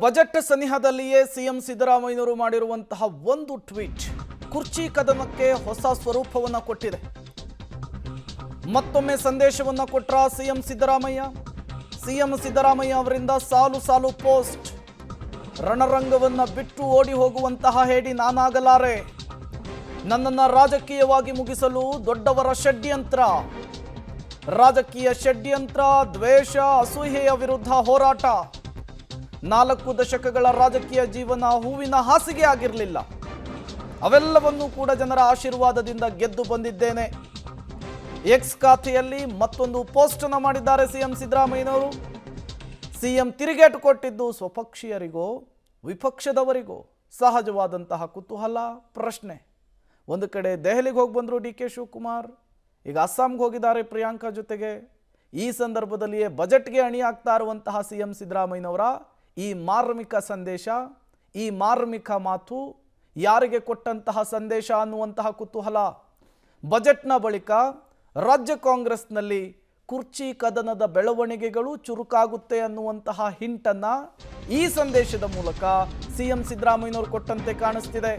Budget ಸನಿಹದಲ್ಲಿಯೇ CM ಸಿದ್ದರಾಮಯ್ಯನವರು ಮಾಡಿರುವಂತಹ ಒಂದು ಟ್ವೀಟ್ ಕುರ್ಚಿ ಕದನಕ್ಕೆ ಹೊಸ ಸ್ವರೂಪವನ್ನು ಕೊಟ್ಟಿದೆ. ಮತ್ತೊಮ್ಮೆ ಸಂದೇಶವನ್ನು ಕೊಟ್ರ ಸಿಎಂ ಸಿದ್ದರಾಮಯ್ಯ ಅವರಿಂದ ಸಾಲು ಸಾಲು ಪೋಸ್ಟ್. ರಣರಂಗವನ್ನು ಬಿಟ್ಟು ಓಡಿ ಹೋಗುವಂತಹ ಹೇಡಿ ನಾನಾಗಲಾರೆ, ನನ್ನನ್ನು ರಾಜಕೀಯವಾಗಿ ಮುಗಿಸಲು ದೊಡ್ಡವರ ಷಡ್ಯಂತ್ರ, ರಾಜಕೀಯ ಷಡ್ಯಂತ್ರ, ದ್ವೇಷ, ಅಸೂಯೆಯ ವಿರುದ್ಧ ಹೋರಾಟ. 4 ದಶಕಗಳ ರಾಜಕೀಯ ಜೀವನ ಹೂವಿನ ಹಾಸಿಗೆ ಆಗಿರಲಿಲ್ಲ. ಅವೆಲ್ಲವನ್ನೂ ಕೂಡ ಜನರ ಆಶೀರ್ವಾದದಿಂದ ಗೆದ್ದು ಬಂದಿದ್ದೇನೆ. ಎಕ್ಸ್ ಖಾತೆಯಲ್ಲಿ ಮತ್ತೊಂದು ಪೋಸ್ಟ್ ಅನ್ನು ಮಾಡಿದ್ದಾರೆ ಸಿಎಂ ಸಿದ್ದರಾಮಯ್ಯನವರು. ಸಿಎಂ ತಿರುಗೇಟು ಕೊಟ್ಟಿದ್ದು ಸ್ವಪಕ್ಷೀಯರಿಗೋ ವಿಪಕ್ಷದವರಿಗೋ? ಸಹಜವಾದಂತಹ ಕುತೂಹಲ, ಪ್ರಶ್ನೆ. ಒಂದು ಕಡೆ ದೆಹಲಿಗೆ ಹೋಗಿ ಬಂದರು ಡಿ ಕೆ ಶಿವಕುಮಾರ್, ಈಗ ಅಸ್ಸಾಂಗೆ ಹೋಗಿದ್ದಾರೆ ಪ್ರಿಯಾಂಕಾ ಜೊತೆಗೆ. ಈ ಸಂದರ್ಭದಲ್ಲಿಯೇ ಬಜೆಟ್ಗೆ ಅಣಿ ಆಗ್ತಾ ಇರುವಂತಹ ಸಿಎಂ ಸಿದ್ದರಾಮಯ್ಯನವರ ಈ ಮಾರ್ಮಿಕ ಸಂದೇಶ, ಈ ಮಾರ್ಮಿಕ ಮಾತು ಯಾರಿಗೆ ಕೊಟ್ಟಂತಹ ಸಂದೇಶ ಅನ್ನುವಂತಹ ಕುತೂಹಲ. ಬಜೆಟ್ನ ಬಳಿಕ ರಾಜ್ಯ ಕಾಂಗ್ರೆಸ್ನಲ್ಲಿ ಕುರ್ಚಿ ಕದನದ ಬೆಳವಣಿಗೆಗಳು ಚುರುಕಾಗುತ್ತೆ ಅನ್ನುವಂತಹ ಹಿಂಟನ್ನು ಈ ಸಂದೇಶದ ಮೂಲಕ ಸಿಎಂ ಸಿದ್ದರಾಮಯ್ಯನವರು ಕೊಟ್ಟಂತೆ ಕಾಣಿಸ್ತಿದೆ.